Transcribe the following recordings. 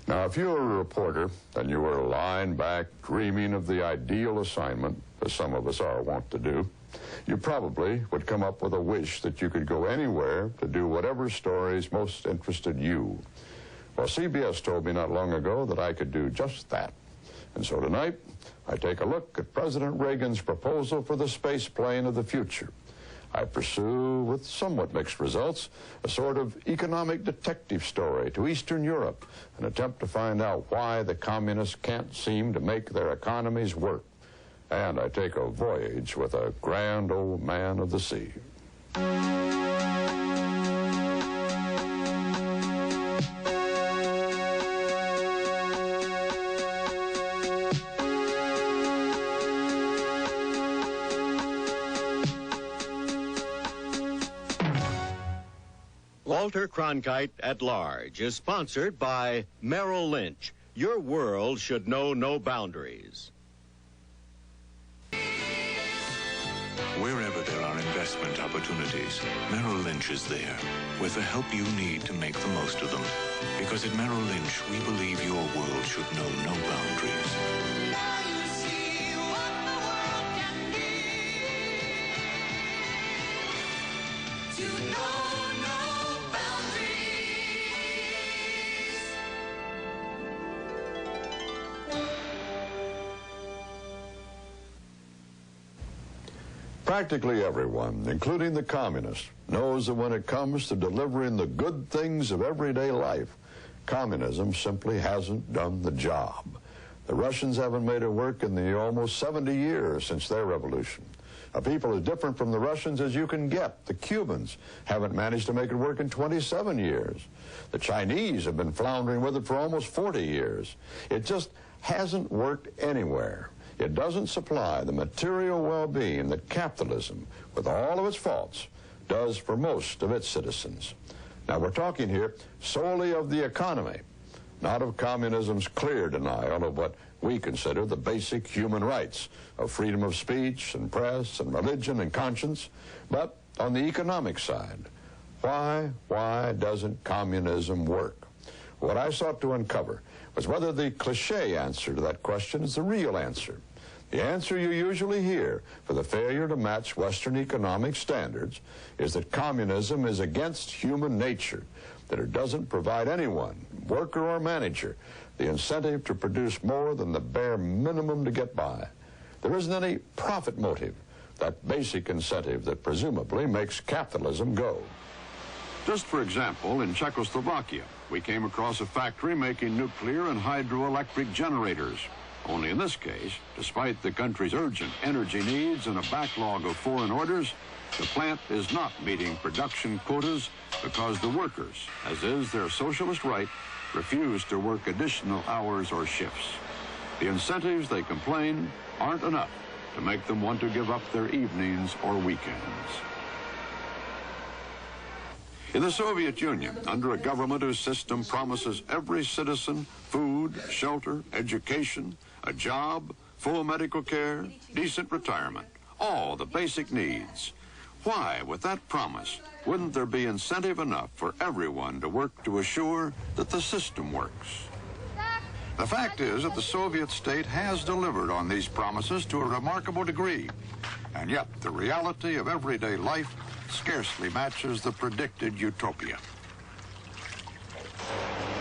Now, if you were a reporter and you were lying back dreaming of the ideal assignment, as some of us are wont to do, you probably would come up with a wish that you could go anywhere to do whatever stories most interested you. Well, CBS told me not long ago that I could do just that. And so tonight, I take a look at President Reagan's proposal for the space plane of the future. I pursue, with somewhat mixed results, a sort of economic detective story to Eastern Europe, an attempt to find out why the communists can't seem to make their economies work. And I take a voyage with a grand old man of the sea. Walter Cronkite at Large is sponsored by Merrill Lynch. Your world should know no boundaries. Wherever there are investment opportunities, Merrill Lynch is there with the help you need to make the most of them. Because at Merrill Lynch, we believe your world should know no boundaries. Now you see what the world can be. To know no boundaries. Practically everyone, including the communists, knows that when it comes to delivering the good things of everyday life, communism simply hasn't done the job. The Russians haven't made it work in the almost 70 years since their revolution. A people as different from the Russians as you can get. The Cubans haven't managed to make it work in 27 years. The Chinese have been floundering with it for almost 40 years. It just hasn't worked anywhere. It doesn't supply the material well-being that capitalism, with all of its faults, does for most of its citizens. Now, we're talking here solely of the economy, not of communism's clear denial of what we consider the basic human rights of freedom of speech and press and religion and conscience, but on the economic side. Why doesn't communism work? What I sought to uncover was whether the cliche answer to that question is the real answer. The answer you usually hear for the failure to match Western economic standards is that communism is against human nature, that it doesn't provide anyone, worker or manager, the incentive to produce more than the bare minimum to get by. There isn't any profit motive, that basic incentive that presumably makes capitalism go. Just for example, in Czechoslovakia, we came across a factory making nuclear and hydroelectric generators. Only in this case, despite the country's urgent energy needs and a backlog of foreign orders, the plant is not meeting production quotas because the workers, as is their socialist right, refuse to work additional hours or shifts. The incentives, they complain, aren't enough to make them want to give up their evenings or weekends. In the Soviet Union, under a government whose system promises every citizen food, shelter, education, a job, full medical care, decent retirement, all the basic needs. Why, with that promise, wouldn't there be incentive enough for everyone to work to assure that the system works? The fact is that the Soviet state has delivered on these promises to a remarkable degree, and yet the reality of everyday life scarcely matches the predicted utopia.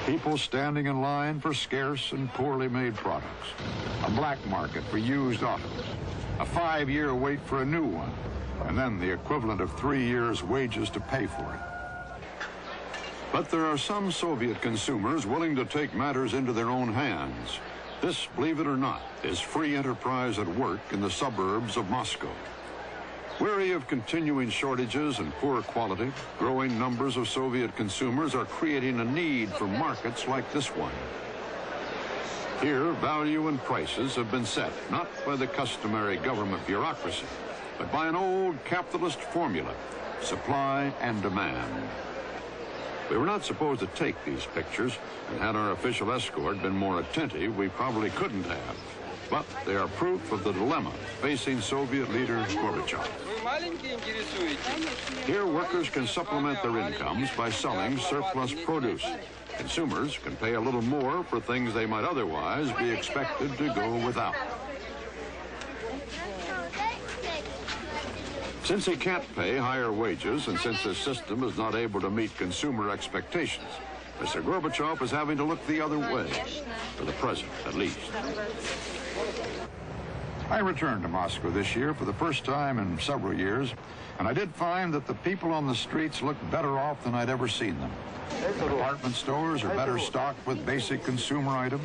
People standing in line for scarce and poorly made products, a black market for used autos, a 5-year wait for a new one, and then the equivalent of 3 years' wages to pay for it. But there are some Soviet consumers willing to take matters into their own hands. This, believe it or not, is free enterprise at work in the suburbs of Moscow. Weary of continuing shortages and poor quality, growing numbers of Soviet consumers are creating a need for markets like this one. Here, value and prices have been set not by the customary government bureaucracy, but by an old capitalist formula, supply and demand. We were not supposed to take these pictures, and had our official escort been more attentive, we probably couldn't have. But they are proof of the dilemma facing Soviet leader Gorbachev. Here, workers can supplement their incomes by selling surplus produce. Consumers can pay a little more for things they might otherwise be expected to go without. Since he can't pay higher wages, and since his system is not able to meet consumer expectations, Mr. Gorbachev is having to look the other way, for the present at least. I returned to Moscow this year for the first time in several years, and I did find that the people on the streets looked better off than I'd ever seen them. Department stores are better stocked with basic consumer items.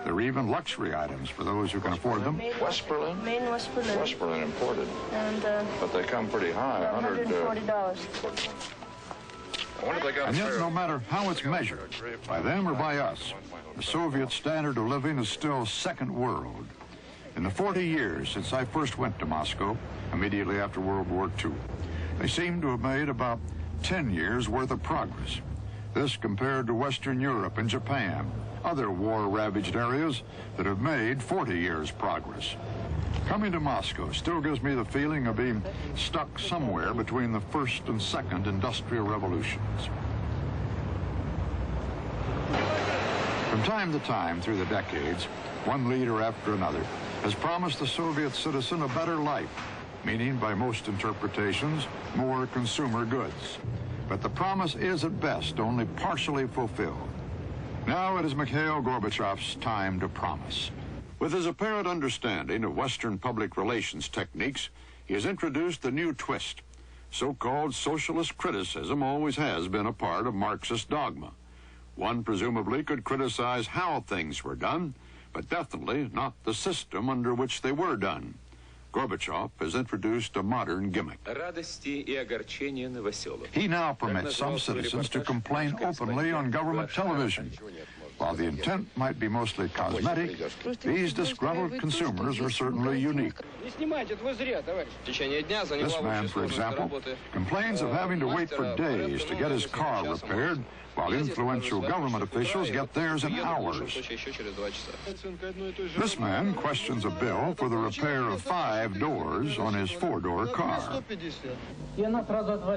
There are even luxury items for those who can afford them. West Berlin? Main West Berlin. West Berlin imported. And, but they come pretty high, $140. I wonder if they got and yet, no matter how it's measured, by them or by us, the Soviet standard of living is still second world. In the 40 years since I first went to Moscow, immediately after World War II, they seem to have made about 10 years worth of progress. This compared to Western Europe and Japan, other war-ravaged areas that have made 40 years progress. Coming to Moscow still gives me the feeling of being stuck somewhere between the first and second industrial revolutions. From time to time through the decades, one leader after another has promised the Soviet citizen a better life, meaning by most interpretations, more consumer goods. But the promise is at best only partially fulfilled. Now it is Mikhail Gorbachev's time to promise. With his apparent understanding of Western public relations techniques, he has introduced a new twist. So-called socialist criticism always has been a part of Marxist dogma. One presumably could criticize how things were done, but definitely not the system under which they were done. Gorbachev has introduced a modern gimmick. He now permits some citizens to complain openly on government television. While the intent might be mostly cosmetic, these disgruntled consumers are certainly unique. This man, for example, complains of having to wait for days to get his car repaired, while influential government officials get theirs in hours. This man questions a bill for the repair of 5 doors on his 4-door car.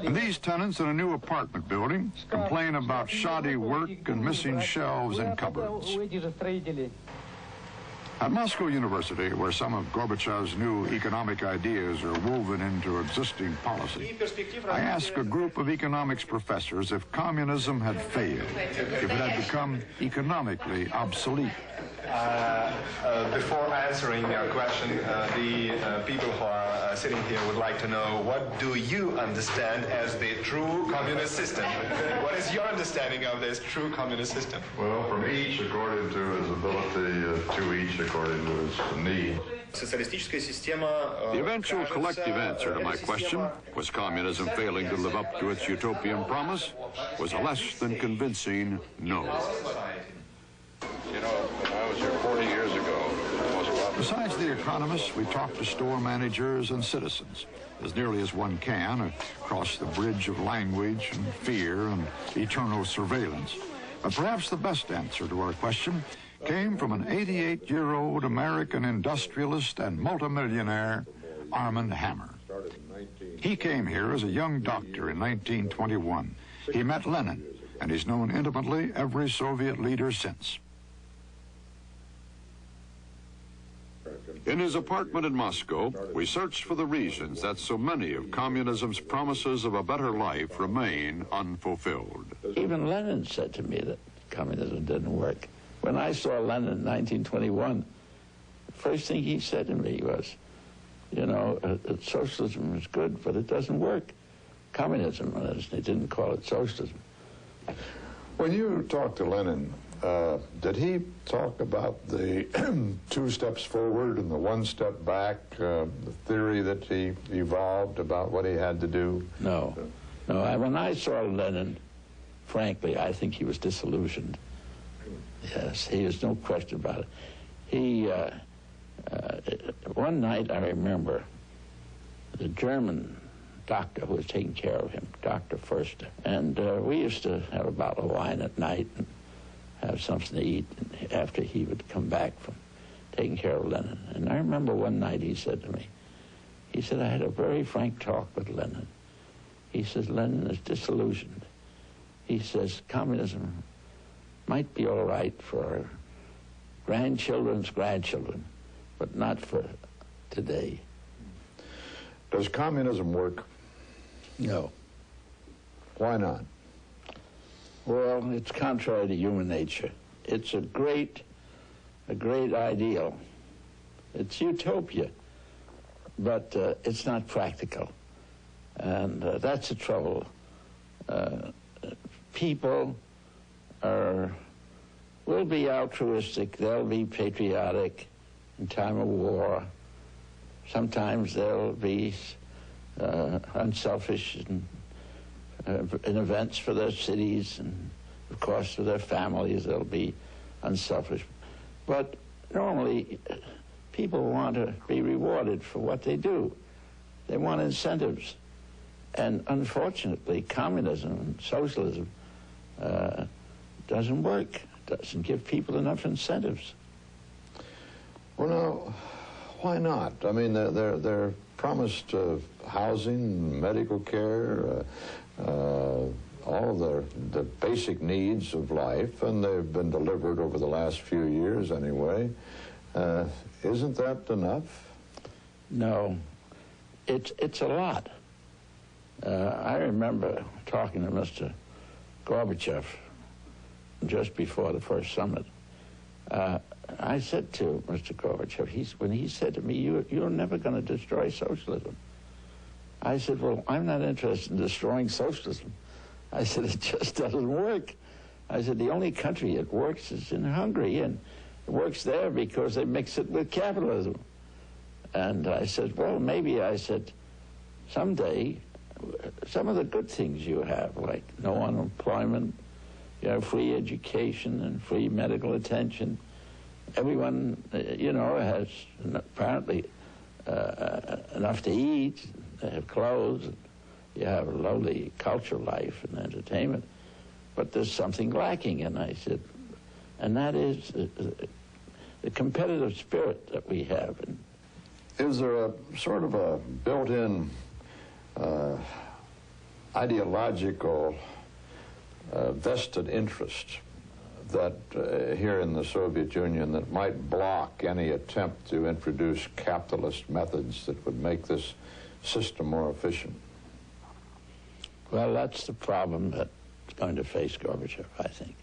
And these tenants in a new apartment building complain about shoddy work and missing shelves and cupboards. At Moscow University, where some of Gorbachev's new economic ideas are woven into existing policy, I asked a group of economics professors if communism had failed, if it had become economically obsolete. Before answering your question, the people who are sitting here would like to know, what do you understand as the true communist system? What is your understanding of this true communist system? Well, from each according to his ability, to each according to his need. The eventual collective answer to my question, was communism failing to live up to its utopian promise, was a less than convincing no. You know, when I was here 40 years ago, Besides the economists, we talk to store managers and citizens, as nearly as one can, across the bridge of language and fear and eternal surveillance. But perhaps the best answer to our question came from an 88-year-old American industrialist and multimillionaire, Armand Hammer. He came here as a young doctor in 1921. He met Lenin, and he's known intimately every Soviet leader since. In his apartment in Moscow, we searched for the reasons that so many of communism's promises of a better life remain unfulfilled. Even Lenin said to me that communism didn't work. When I saw Lenin in 1921, the first thing he said to me was, you know, socialism is good, but it doesn't work. Communism, they didn't call it socialism. when you talked to Lenin, did he talk about the 2 steps forward and the 1 step back, the theory that he evolved about what he had to do? No. When I saw Lenin, frankly, I think he was disillusioned. Yes, he is no question about it. He, one night I remember, the German doctor who was taking care of him, Dr. Förster, and we used to have a bottle of wine at night and have something to eat after he would come back from taking care of Lenin. And I remember one night he said to me, He said, I had a very frank talk with Lenin. He says, Lenin is disillusioned. He says, communism might be all right for grandchildren's grandchildren, but not for today. Does communism work? No. Why not? Well, it's contrary to human nature. It's a great ideal. It's utopia, but it's not practical. And that's the trouble. People will be altruistic, they'll be patriotic in time of war. Sometimes they'll be unselfish in events for their cities, and of course for their families they'll be unselfish. But normally people want to be rewarded for what they do. They want incentives. And unfortunately, communism and socialism doesn't work, doesn't give people enough incentives. Well, now, why not? I mean, they're promised housing, medical care, all the basic needs of life, and they've been delivered over the last few years anyway. Isn't that enough? No, it's a lot. I remember talking to Mr. Gorbachev just before the first summit. I said to Mr. Gorbachev, when he said to me, you're never going to destroy socialism. I said, well, I'm not interested in destroying socialism. I said, it just doesn't work. I said, the only country it works is in Hungary, and it works there because they mix it with capitalism. And I said, well, maybe, I said, someday, some of the good things you have, like no unemployment, you have free education and free medical attention. Everyone, has apparently enough to eat, they have clothes, you have a lovely cultural life and entertainment, but there's something lacking. And I said, and that is the competitive spirit that we have. And is there a sort of a built-in ideological vested interest that here in the Soviet Union that might block any attempt to introduce capitalist methods that would make this system more efficient? Well, that's the problem that's going to face Gorbachev, I think.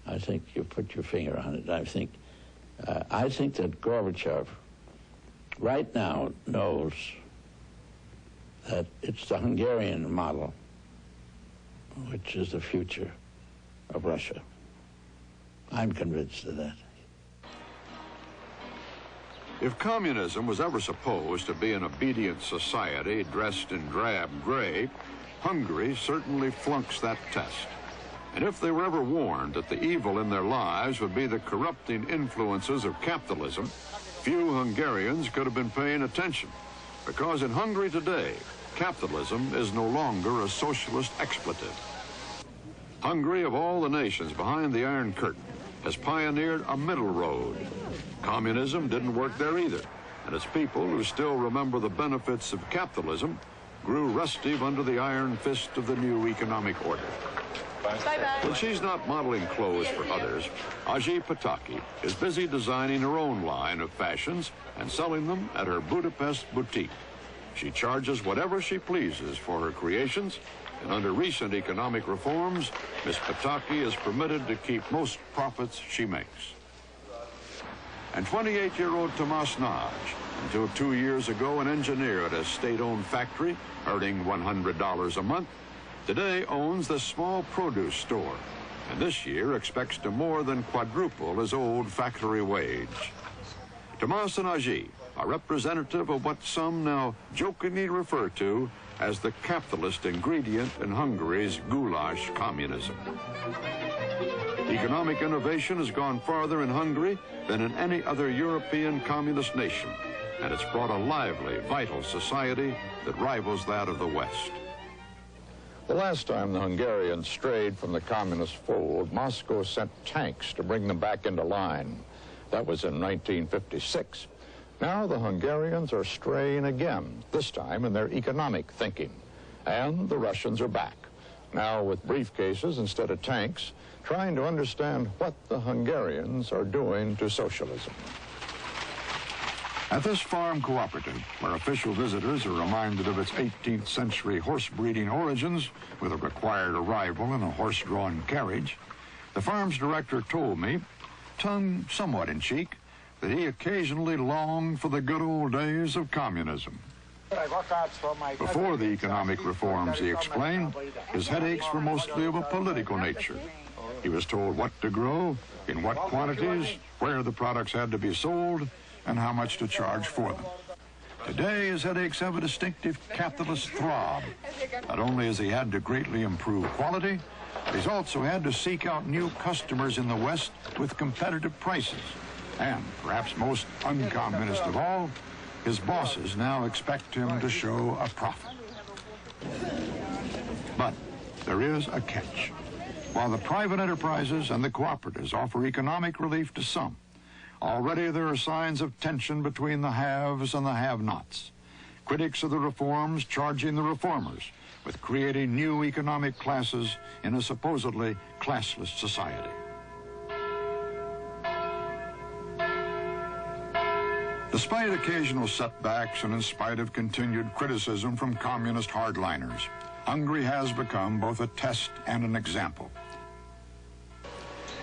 I think you put your finger on it. I think that Gorbachev right now knows that it's the Hungarian model which is the future of Russia. I'm convinced of that. If communism was ever supposed to be an obedient society dressed in drab gray, Hungary certainly flunks that test. And if they were ever warned that the evil in their lives would be the corrupting influences of capitalism, few Hungarians could have been paying attention. Because in Hungary today, capitalism is no longer a socialist expletive. Hungary, of all the nations behind the Iron Curtain, has pioneered a middle road. Communism didn't work there either, and its people, who still remember the benefits of capitalism, grew restive under the iron fist of the new economic order. Bye-bye. When she's not modeling clothes for others, Ajay Pataki is busy designing her own line of fashions and selling them at her Budapest boutique. She charges whatever she pleases for her creations, and under recent economic reforms, Miss Pataki is permitted to keep most profits she makes. And 28-year-old Tomas Nagy, until 2 years ago an engineer at a state-owned factory, earning $100 a month, today owns the small produce store, and this year expects to more than quadruple his old factory wage. Tomas and Ajay are representative of what some now jokingly refer to as the capitalist ingredient in Hungary's goulash communism. Economic innovation has gone farther in Hungary than in any other European communist nation, and it's brought a lively, vital society that rivals that of the West. The last time the Hungarians strayed from the communist fold, Moscow sent tanks to bring them back into line. That was in 1956. Now the Hungarians are straying again, this time in their economic thinking. And the Russians are back, now with briefcases instead of tanks, trying to understand what the Hungarians are doing to socialism. At this farm cooperative, where official visitors are reminded of its 18th century horse breeding origins with a required arrival in a horse-drawn carriage, the farm's director told me, tongue somewhat in cheek, that he occasionally longed for the good old days of communism. Before the economic reforms, he explained, his headaches were mostly of a political nature. He was told what to grow, in what quantities, where the products had to be sold, and how much to charge for them. Today, his headaches have a distinctive capitalist throb. Not only has he had to greatly improve quality, but he's also had to seek out new customers in the West with competitive prices. And, perhaps most uncommunist of all, his bosses now expect him to show a profit. But there is a catch. While the private enterprises and the cooperatives offer economic relief to some, already there are signs of tension between the haves and the have-nots. Critics of the reforms charging the reformers with creating new economic classes in a supposedly classless society. Despite occasional setbacks and in spite of continued criticism from communist hardliners, Hungary has become both a test and an example.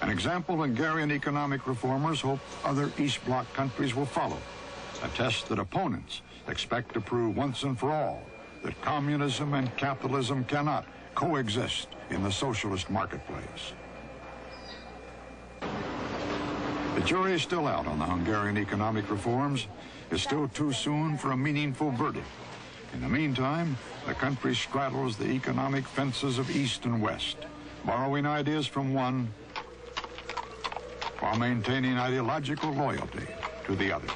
An example Hungarian economic reformers hope other East Bloc countries will follow. A test that opponents expect to prove once and for all that communism and capitalism cannot coexist in the socialist marketplace. The jury is still out on the Hungarian economic reforms. It's still too soon for a meaningful verdict. In the meantime, the country straddles the economic fences of East and West, borrowing ideas from one while maintaining ideological loyalty to the other.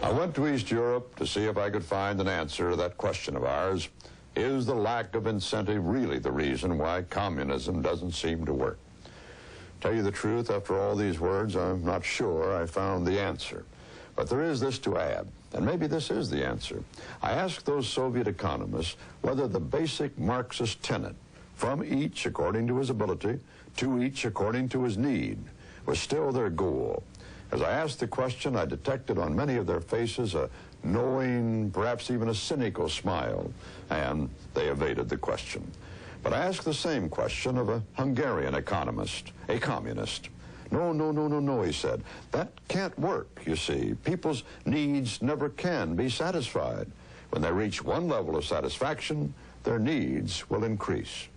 I went to East Europe to see if I could find an answer to that question of ours. Is the lack of incentive really the reason why communism doesn't seem to work? Tell you the truth, after all these words, I'm not sure I found the answer. But there is this to add, and maybe this is the answer. I asked those Soviet economists whether the basic Marxist tenet, from each according to his ability, to each according to his need, was still their goal. As I asked the question, I detected on many of their faces a knowing, perhaps even a cynical smile, and they evaded the question. But I asked the same question of a Hungarian economist, a communist. No, he said. That can't work, you see. People's needs never can be satisfied. When they reach one level of satisfaction, their needs will increase.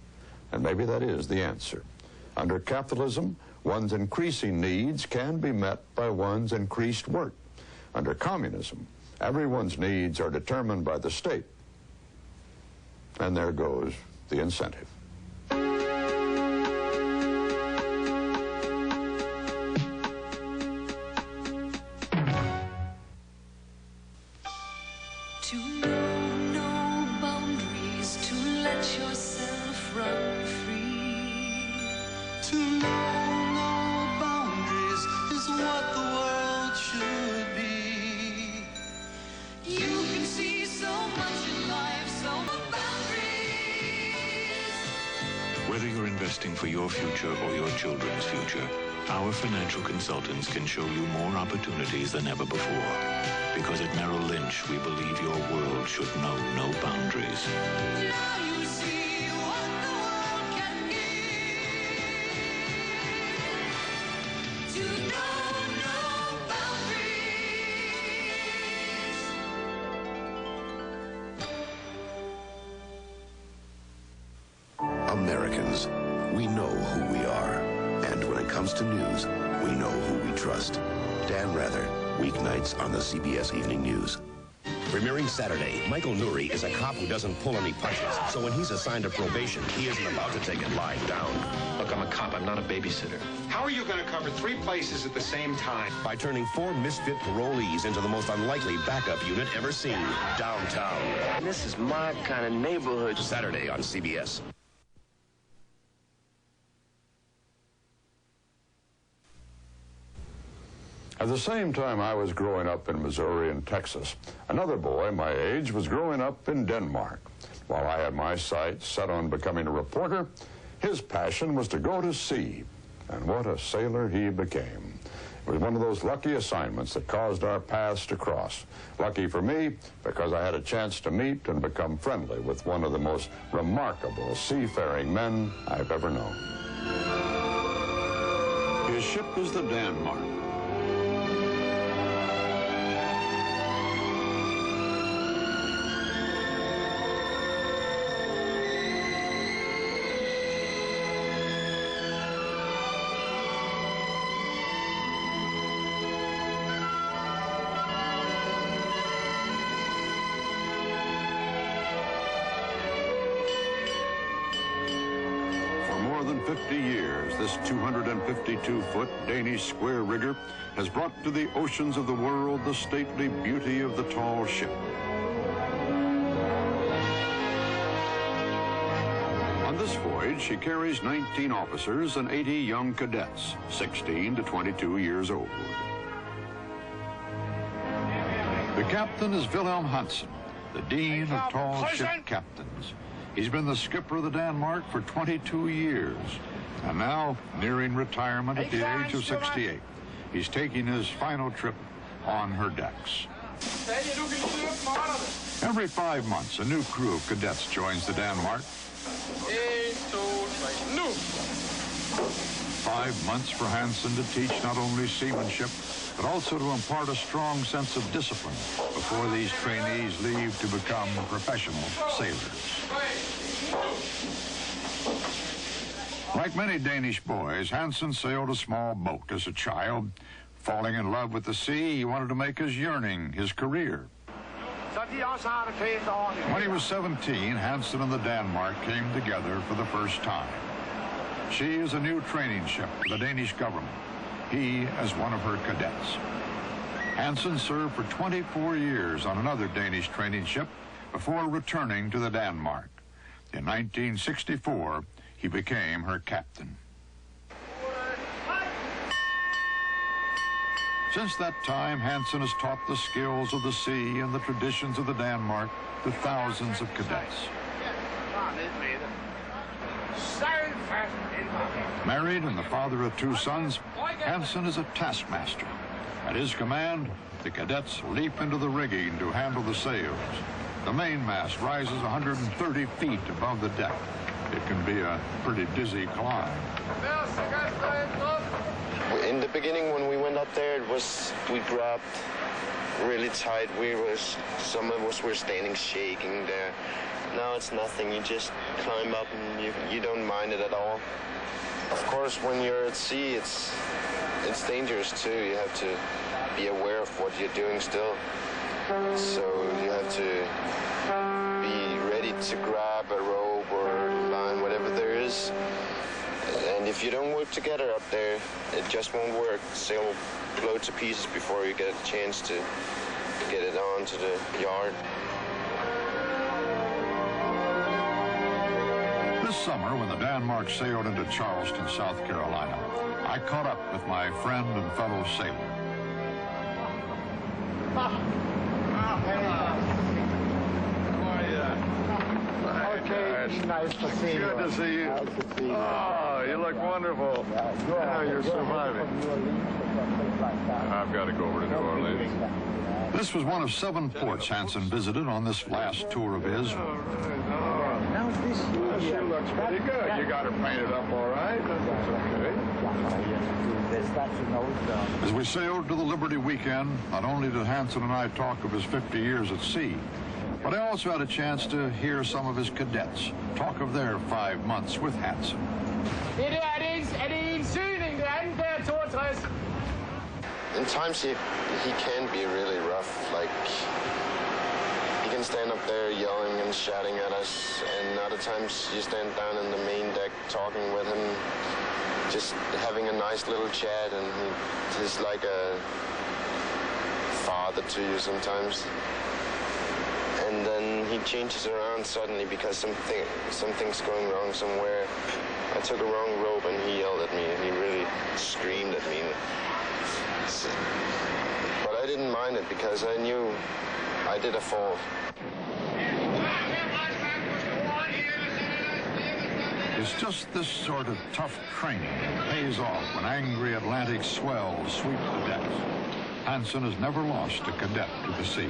And maybe that is the answer. Under capitalism, one's increasing needs can be met by one's increased work. Under communism, everyone's needs are determined by the state. And there goes the incentive. To know no boundaries, to let yourself run free. To know no boundaries is what the world should be. You can see so much in life, so no boundaries. Whether you're investing for your future or your children's future, our financial consultants can show you more opportunities than ever before. Because at Merrill Lynch, we believe your world should know no boundaries. Now you see what the world can give. To know no boundaries. Americans, we know who we are. And when it comes to news, we know who we trust. Dan Rather, weeknights on the CBS Evening News. Premiering Saturday, Michael Nouri is a cop who doesn't pull any punches. So when he's assigned to probation, he isn't about to take it lying down. Look, I'm a cop. I'm not a babysitter. How are you going to cover 3 places at the same time? By turning 4 misfit parolees into the most unlikely backup unit ever seen, downtown. And this is my kind of neighborhood. Saturday on CBS. At the same time I was growing up in Missouri and Texas, another boy my age was growing up in Denmark. While I had my sights set on becoming a reporter, his passion was to go to sea. And what a sailor he became. It was one of those lucky assignments that caused our paths to cross. Lucky for me, because I had a chance to meet and become friendly with one of the most remarkable seafaring men I've ever known. His ship is the Danmark. For more than 50 years, this 252-foot Danish square rigger has brought to the oceans of the world the stately beauty of the tall ship. On this voyage, she carries 19 officers and 80 young cadets, 16 to 22 years old. The captain is Vilhelm Hansen, the dean of tall ship captains. He's been the skipper of the Danmark for 22 years, and now, nearing retirement at the age of 68, he's taking his final trip on her decks. Every 5 months, a new crew of cadets joins the Danmark. 5 months for Hansen to teach not only seamanship, but also to impart a strong sense of discipline before these trainees leave to become professional sailors. Like many Danish boys, Hansen sailed a small boat as a child. Falling in love with the sea, he wanted to make his yearning his career. When he was 17, Hansen and the Danmark came together for the first time. She is a new training ship for the Danish government, he as one of her cadets. Hansen served for 24 years on another Danish training ship before returning to the Danmark. In 1964, he became her captain. Since that time, Hansen has taught the skills of the sea and the traditions of the Danmark to thousands of cadets. Married and the father of 2 sons, Hansen is a taskmaster. At his command, the cadets leap into the rigging to handle the sails. The mainmast rises 130 feet above the deck. It can be a pretty dizzy climb. In the beginning, when we went up there, we grabbed really tight. Some of us were standing shaking there. Now it's nothing. You just climb up and you don't mind it at all. Of course, when you're at sea, it's dangerous too. You have to be aware of what you're doing still. So you have to be ready to grab a rope or line, whatever there is. And if you don't work together up there, it just won't work. The sail will blow to pieces before you get a chance to get it onto the yard. This summer, when the Danmark sailed into Charleston, South Carolina, I caught up with my friend and fellow sailor. Okay, nice to see you. Good to see you. Nice to see you. Oh, you look wonderful. You're surviving. I've got to go over to New Orleans. This was one of 7 ports Hansen visited on this last tour of his. Now this She looks pretty good. You got her painted up all right. That's okay. As we sailed to the Liberty weekend, not only did Hansen and I talk of his 50 years at sea, but I also had a chance to hear some of his cadets talk of their 5 months with Hansen. In times he can be really rough, like he can stand up there yelling and shouting at us, and other times you stand down in the main deck talking with him, just having a nice little chat, and he's like a father to you sometimes. And then he changes around suddenly because something's going wrong somewhere, I took a wrong rope and he yelled at me and he really screamed at me. But I didn't mind it because I knew I did a fault. It's just this sort of tough training that pays off when angry Atlantic swells sweep the decks. Hansen has never lost a cadet to the sea.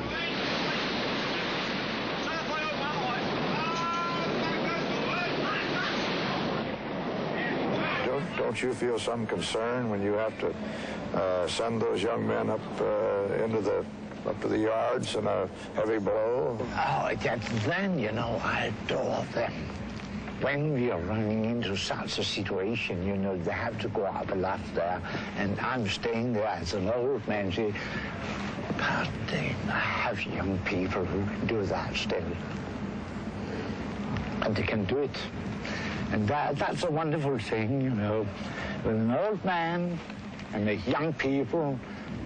Don't you feel some concern when you have to send those young men up to the yards in a heavy blow? Oh, that's then, you know, I adore them. When we are running into such a situation, you know, they have to go up a lot there, and I'm staying there as an old man, see, but they have young people who can do that still. And they can do it. And that's a wonderful thing, you know. With an old man and make young people,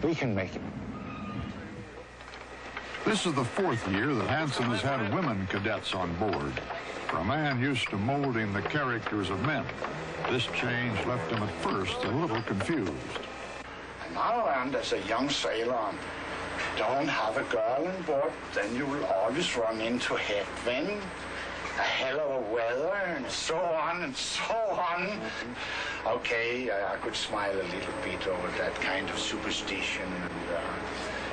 we can make it. This is the 4th year that Hansen has had women cadets on board. For a man used to molding the characters of men, this change left him at first a little confused. And I learned as a young sailor, don't have a girl on board, then you will always run into headwind, a hell of a weather, and so on and so on. Okay, I could smile a little bit over that kind of superstition,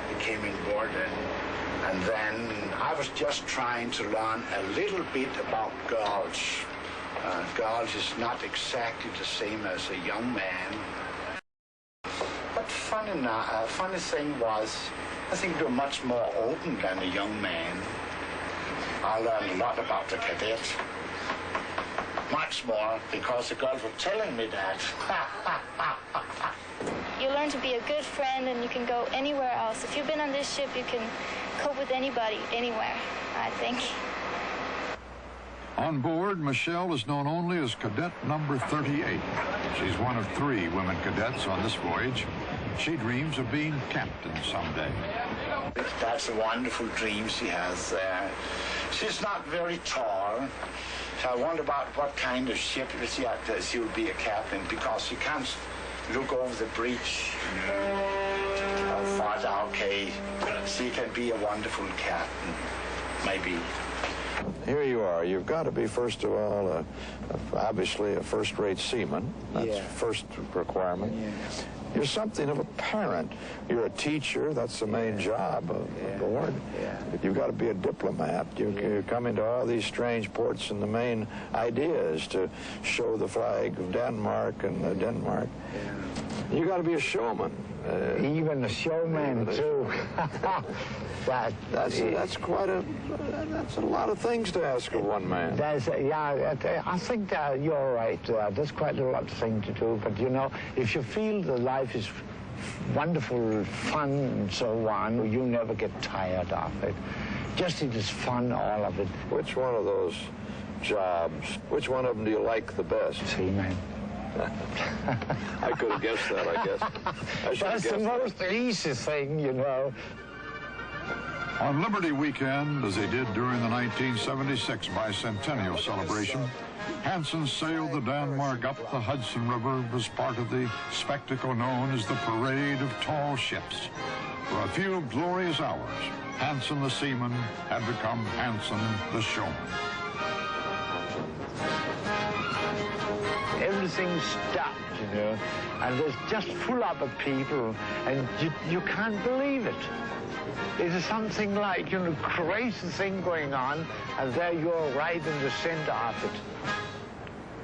and came on board, and then I was just trying to learn a little bit about girls. Girls is not exactly the same as a young man. But funny thing was, I think they were much more open than a young man. I learned a lot about the cadets. Much more, because the girls were telling me that. You learn to be a good friend and you can go anywhere else. If you've been on this ship, you can cope with anybody, anywhere, I think. On board, Michelle is known only as Cadet number 38. She's one of 3 women cadets on this voyage. She dreams of being captain someday. That's a wonderful dream she has there. She's not very tall, so I wonder about what kind of ship she will be a captain, because she can't look over the bridge. I thought, okay, she can be a wonderful captain, maybe. Here you are. You've got to be, first of all, obviously a first-rate seaman. That's first requirement. Yeah. You're something of a parent. You're a teacher. That's the main job aboard. Yeah. You've got to be a diplomat. You come into all these strange ports, and the main idea is to show the flag of Denmark and Denmark. Yeah. You got to be a showman. Even a showman too. That's quite a. That's a lot of things to ask of one man. I think that you're right. There's quite a lot of things to do. But you know, if you feel the life is wonderful, fun, and so on, you never get tired of it. Just it is fun, all of it. Which one of those jobs? Which one of them do you like the best? Seaman. I could have guessed that, I guess. That's the most easy thing, you know. On Liberty Weekend, as they did during the 1976 bicentennial celebration, Hansen sailed the Denmark up the Hudson River as part of the spectacle known as the Parade of Tall Ships. For a few glorious hours, Hansen the seaman had become Hansen the showman. Everything stopped, you know, and there's just full up of people, and you can't believe it. It is something like, you know, crazy thing going on, and there you're right in the center of it.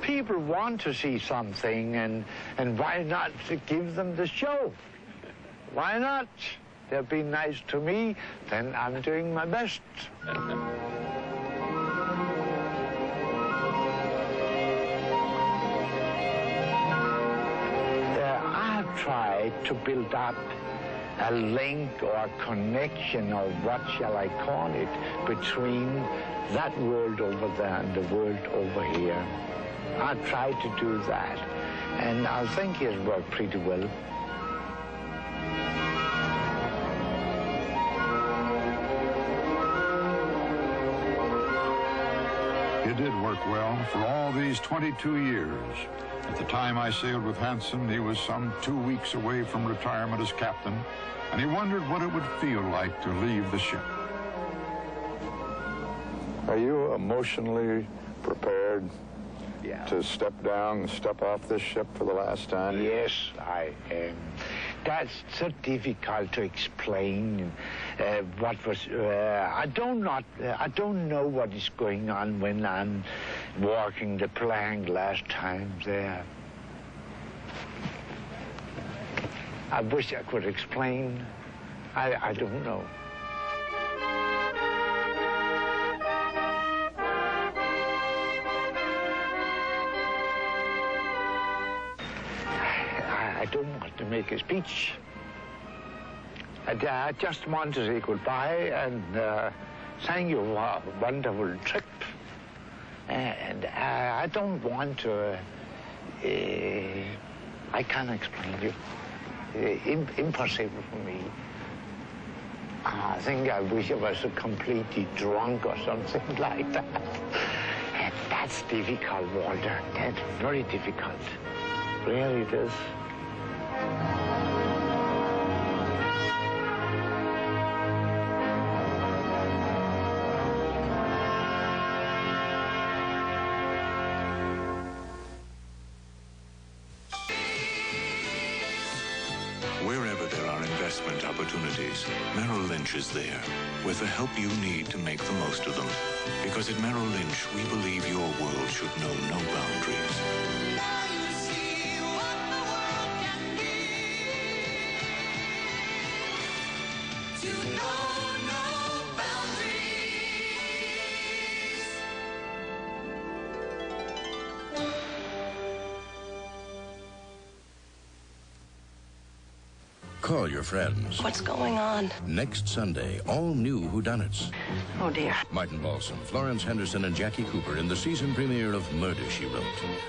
People want to see something, and why not give them the show? Why not? They've been nice to me, then I'm doing my best. Tried to build up a link or a connection, or what shall I call it, between that world over there and the world over here. I tried to do that, and I think it worked pretty well. It did work. work well for all these 22 years. At the time I sailed with Hansen, he was some 2 weeks away from retirement as captain, and he wondered what it would feel like to leave the ship. Are you emotionally prepared to step down, step off this ship for the last time? Yes, I am. That's so difficult to explain. What was? I don't know what is going on when I'm walking the plank last time there. I wish I could explain. I don't know. I don't want to make a speech. I just want to say goodbye and thank you for a wonderful trip. And I don't want to, I can't explain you. Impossible for me. I think I wish I was completely drunk or something like that. And that's difficult, Walter. That's very difficult. Really it is. Wherever there are investment opportunities, Merrill Lynch is there with the help you need to make the most of them. Because at Merrill Lynch, we believe your world should know no boundaries. Call your friends. What's going on? Next Sunday, all new whodunits. Oh, dear. Martin Balsam, Florence Henderson, and Jackie Cooper in the season premiere of Murder, She Wrote.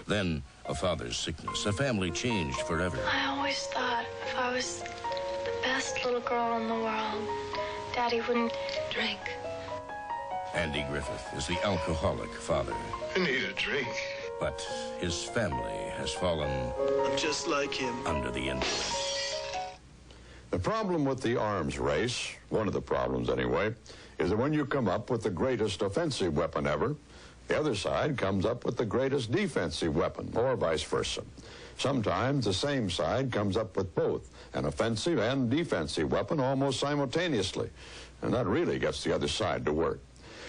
Then, a father's sickness, a family changed forever. I always thought if I was the best little girl in the world, Daddy wouldn't drink. Andy Griffith is the alcoholic father. I need a drink. But his family has fallen... I'm just like him. ...under the influence. The problem with the arms race, one of the problems anyway, is that when you come up with the greatest offensive weapon ever, the other side comes up with the greatest defensive weapon, or vice versa. Sometimes the same side comes up with both an offensive and defensive weapon almost simultaneously, and that really gets the other side to work.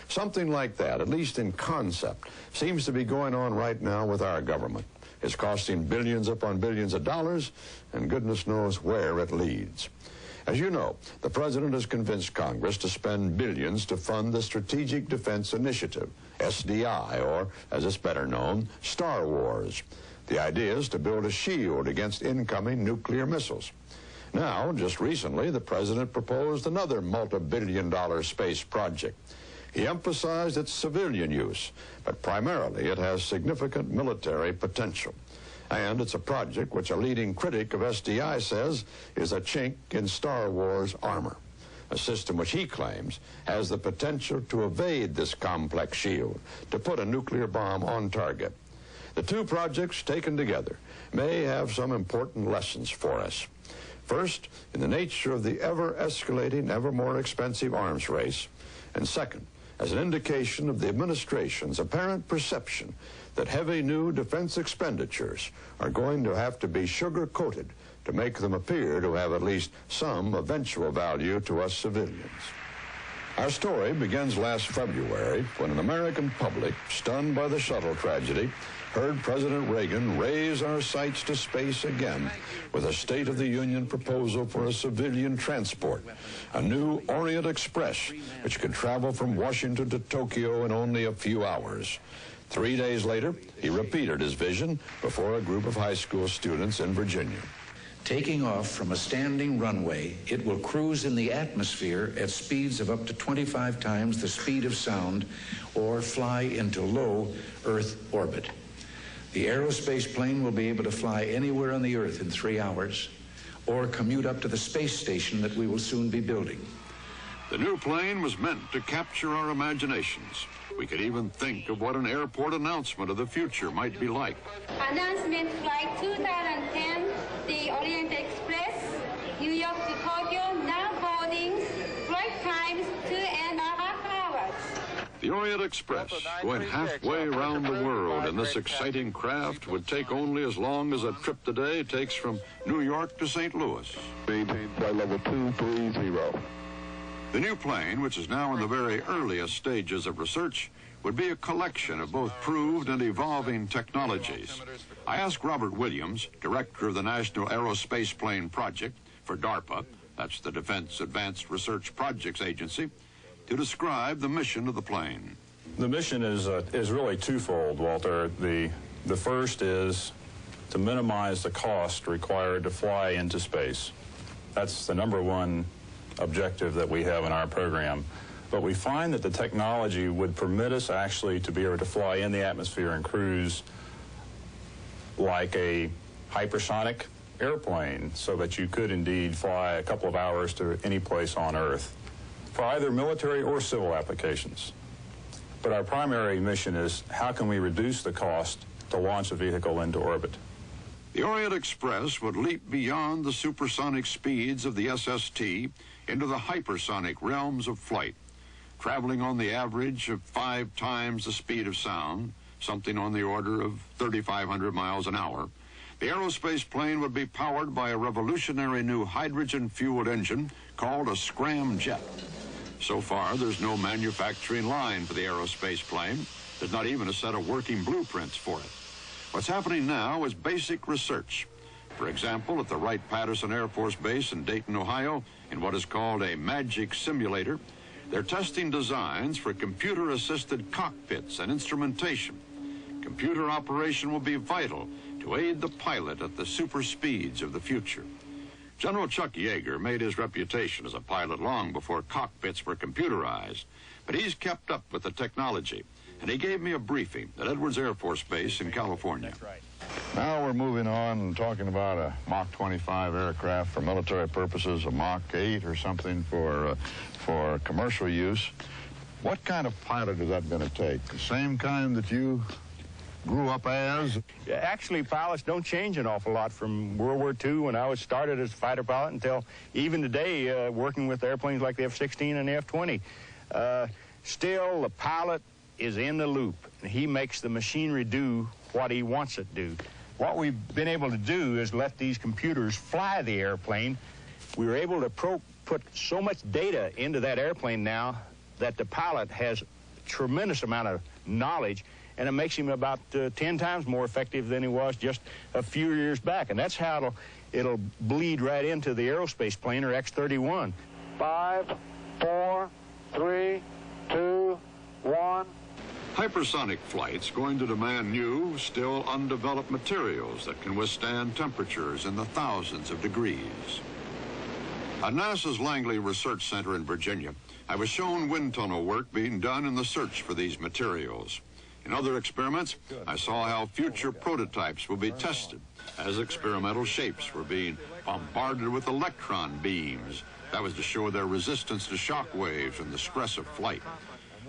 Something like that, at least in concept, seems to be going on right now with our government. It's costing billions upon billions of dollars, and goodness knows where it leads. As you know, the president has convinced Congress to spend billions to fund the Strategic Defense Initiative, SDI, or, as it's better known, Star Wars. The idea is to build a shield against incoming nuclear missiles. Now, just recently, the president proposed another multi-billion-dollar space project. He emphasized its civilian use, but primarily it has significant military potential. And it's a project which a leading critic of SDI says is a chink in Star Wars armor, a system which he claims has the potential to evade this complex shield, to put a nuclear bomb on target. The two projects taken together may have some important lessons for us. First, in the nature of the ever-escalating, ever more expensive arms race, and second, as an indication of the administration's apparent perception that heavy new defense expenditures are going to have to be sugar-coated to make them appear to have at least some eventual value to us civilians. Our story begins last February when an American public, stunned by the shuttle tragedy, heard President Reagan raise our sights to space again with a State of the Union proposal for a civilian transport, a new Orient Express, which could travel from Washington to Tokyo in only a few hours. 3 days later, he repeated his vision before a group of high school students in Virginia. Taking off from a standing runway, it will cruise in the atmosphere at speeds of up to 25 times the speed of sound or fly into low Earth orbit. The aerospace plane will be able to fly anywhere on the Earth in 3 hours or commute up to the space station that we will soon be building. The new plane was meant to capture our imaginations. We could even think of what an airport announcement of the future might be like. Announcement Flight 2010, the Orient Express, New York to Tokyo, now boarding, flight times 2.5 hours. The Orient Express, going halfway around the world in this exciting craft, would take only as long as a trip today takes from New York to St. Louis. Speed by level 230. The new plane, which is now in the very earliest stages of research, would be a collection of both proved and evolving technologies. I asked Robert Williams, director of the National Aerospace Plane Project for DARPA, that's the Defense Advanced Research Projects Agency, to describe the mission of the plane. The mission is really twofold, Walter. The first is to minimize the cost required to fly into space. That's the number one objective that we have in our program. But we find that the technology would permit us actually to be able to fly in the atmosphere and cruise like a hypersonic airplane, so that you could indeed fly a couple of hours to any place on Earth for either military or civil applications. But our primary mission is how can we reduce the cost to launch a vehicle into orbit. The Orient Express would leap beyond the supersonic speeds of the SST into the hypersonic realms of flight, traveling on the average of 5 times the speed of sound, something on the order of 3,500 miles an hour. The aerospace plane would be powered by a revolutionary new hydrogen-fueled engine called a scramjet. So far, there's no manufacturing line for the aerospace plane. There's not even a set of working blueprints for it. What's happening now is basic research. For example, at the Wright-Patterson Air Force Base in Dayton, Ohio, in what is called a magic simulator, they're testing designs for computer-assisted cockpits and instrumentation. Computer operation will be vital to aid the pilot at the super speeds of the future. General Chuck Yeager made his reputation as a pilot long before cockpits were computerized, but he's kept up with the technology, and he gave me a briefing at Edwards Air Force Base in California. That's right. Now we're moving on and talking about a Mach 25 aircraft for military purposes, a Mach 8 or something for commercial use. What kind of pilot is that going to take? The same kind that you grew up as? Actually, pilots don't change an awful lot from World War II when I was started as a fighter pilot until even today, working with airplanes like the F-16 and the F-20. Still, the pilot is in the loop, and he makes the machinery do what he wants it to do. What we've been able to do is let these computers fly the airplane. We were able to put so much data into that airplane now that the pilot has a tremendous amount of knowledge, and it makes him about 10 times more effective than he was just a few years back. And that's how it'll bleed right into the aerospace plane, or X-31. 5, 4, 3, 2, 1. Hypersonic flight's going to demand new, still undeveloped materials that can withstand temperatures in the thousands of degrees. At NASA's Langley Research Center in Virginia, I was shown wind tunnel work being done in the search for these materials. In other experiments, I saw how future prototypes will be tested as experimental shapes were being bombarded with electron beams. That was to show their resistance to shock waves and the stress of flight.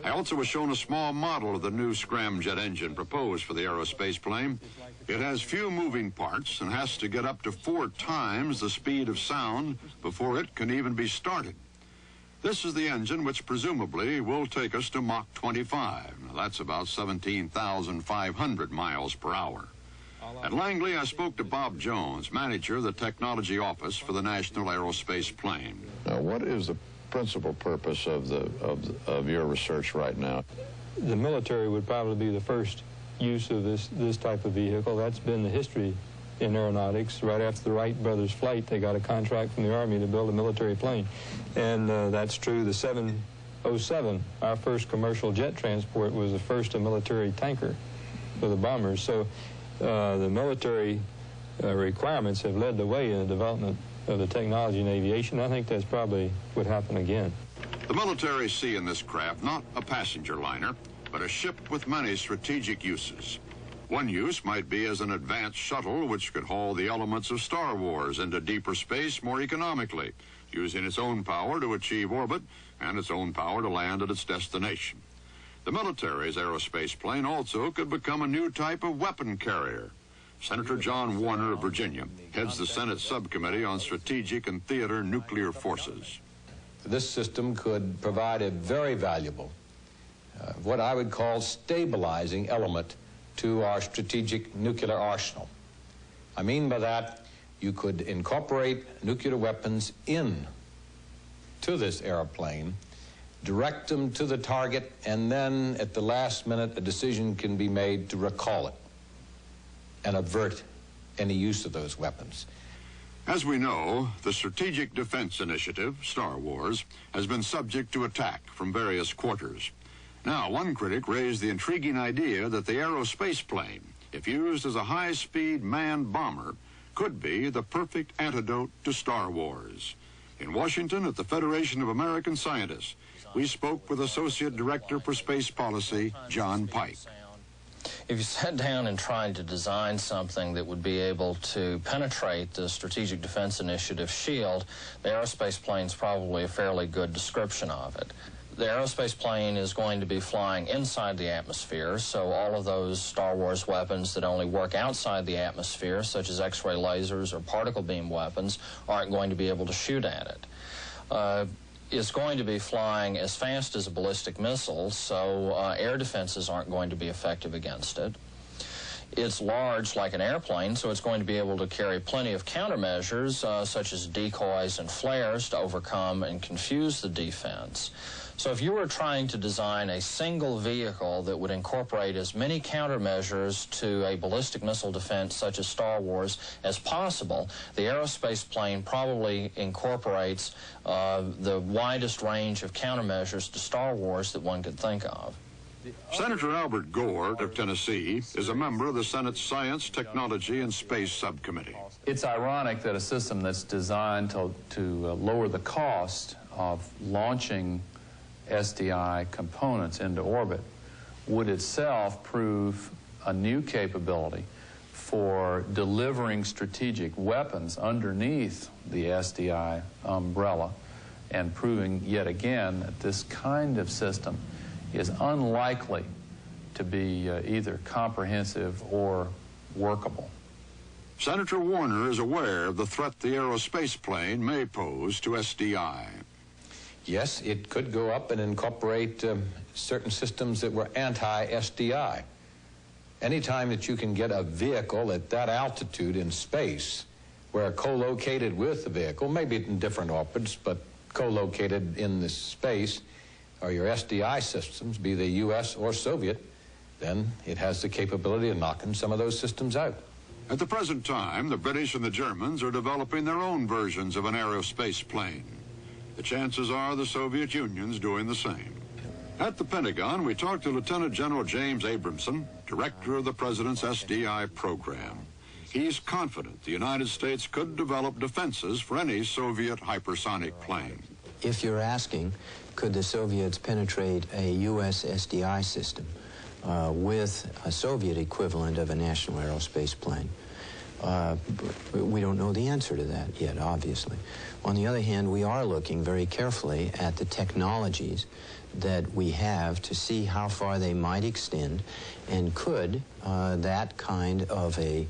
I also was shown a small model of the new scramjet engine proposed for the aerospace plane. It has few moving parts and has to get up to 4 times the speed of sound before it can even be started. This is the engine which presumably will take us to Mach 25. Now, that's about 17,500 miles per hour. At Langley, I spoke to Bob Jones, manager of the technology office for the National Aerospace Plane. Now, what is the principal purpose of your research right now? The military would probably be the first use of this type of vehicle. That's been the history in aeronautics. Right after the Wright brothers' flight, they got a contract from the Army to build a military plane. And that's true. The 707, our first commercial jet transport, was the first military tanker for the bombers. So the military requirements have led the way in the development of the technology in aviation. I think that's probably would happen again. The military see in this craft not a passenger liner, but a ship with many strategic uses. One use might be as an advanced shuttle which could haul the elements of Star Wars into deeper space more economically, using its own power to achieve orbit and its own power to land at its destination. The military's aerospace plane also could become a new type of weapon carrier. Senator John Warner of Virginia heads the Senate Subcommittee on Strategic and Theater Nuclear Forces. This system could provide a very valuable, what I would call stabilizing element to our strategic nuclear arsenal. I mean by that, you could incorporate nuclear weapons in to this airplane, direct them to the target, and then at the last minute a decision can be made to recall it and avert any use of those weapons. As we know, the Strategic Defense Initiative, Star Wars, has been subject to attack from various quarters. Now, one critic raised the intriguing idea that the aerospace plane, if used as a high-speed manned bomber, could be the perfect antidote to Star Wars. In Washington, at the Federation of American Scientists, we spoke with Associate Director for Space Policy, John Pike. If you sat down and tried to design something that would be able to penetrate the Strategic Defense Initiative shield, the aerospace plane is probably a fairly good description of it. The aerospace plane is going to be flying inside the atmosphere, so all of those Star Wars weapons that only work outside the atmosphere, such as X-ray lasers or particle beam weapons, aren't going to be able to shoot at it. It's going to be flying as fast as a ballistic missile, so air defenses aren't going to be effective against it. It's large like an airplane, so it's going to be able to carry plenty of countermeasures, such as decoys and flares, to overcome and confuse the defense. So if you were trying to design a single vehicle that would incorporate as many countermeasures to a ballistic missile defense such as Star Wars as possible, the aerospace plane probably incorporates the widest range of countermeasures to Star Wars that one could think of. Senator Albert Gore of Tennessee is a member of the Senate's Science, Technology, and Space Subcommittee. It's ironic that a system that's designed to lower the cost of launching SDI components into orbit would itself prove a new capability for delivering strategic weapons underneath the SDI umbrella, and proving yet again that this kind of system is unlikely to be either comprehensive or workable. Senator Warner is aware of the threat the aerospace plane may pose to SDI. Yes, it could go up and incorporate certain systems that were anti-SDI. Anytime that you can get a vehicle at that altitude in space, where co-located with the vehicle, maybe in different orbits, but co-located in this space, are your SDI systems, be they U.S. or Soviet, then it has the capability of knocking some of those systems out. At the present time, the British and the Germans are developing their own versions of an aerospace plane. The chances are the Soviet Union's doing the same. At the Pentagon, we talked to Lieutenant General James Abramson, director of the President's SDI program. He's confident the United States could develop defenses for any Soviet hypersonic plane. If you're asking, could the Soviets penetrate a U.S. SDI system with a Soviet equivalent of a national aerospace plane? We don't know the answer to that yet, obviously. On the other hand, we are looking very carefully at the technologies that we have to see how far they might extend, and could that kind of a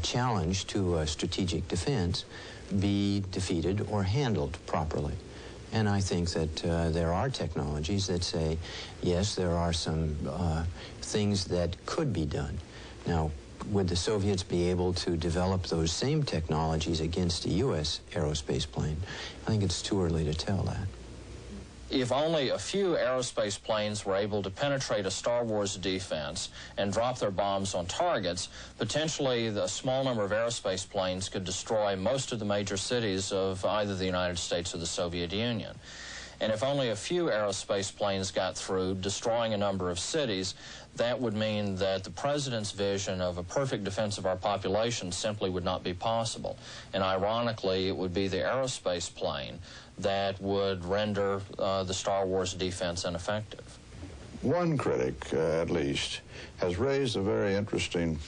challenge to strategic defense be defeated or handled properly. And I think that there are technologies that say, yes, there are some things that could be done. Now, would the Soviets be able to develop those same technologies against a U.S. aerospace plane? I think it's too early to tell that. If only a few aerospace planes were able to penetrate a Star Wars defense and drop their bombs on targets, potentially a small number of aerospace planes could destroy most of the major cities of either the United States or the Soviet Union. And if only a few aerospace planes got through, destroying a number of cities, that would mean that the President's vision of a perfect defense of our population simply would not be possible. And ironically, it would be the aerospace plane that would render the Star Wars defense ineffective. one critic, at least, has raised a very interesting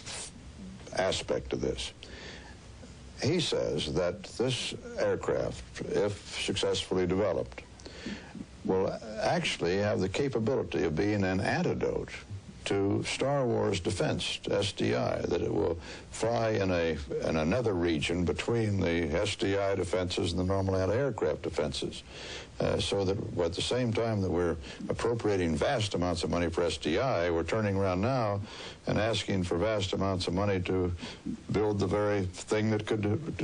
aspect of this. He says that this aircraft, if successfully developed, will actually have the capability of being an antidote to Star Wars Defense, SDI, that it will fly in another region between the SDI defenses and the normal anti-aircraft defenses. So that at the same time that we're appropriating vast amounts of money for SDI, we're turning around now and asking for vast amounts of money to build the very thing that could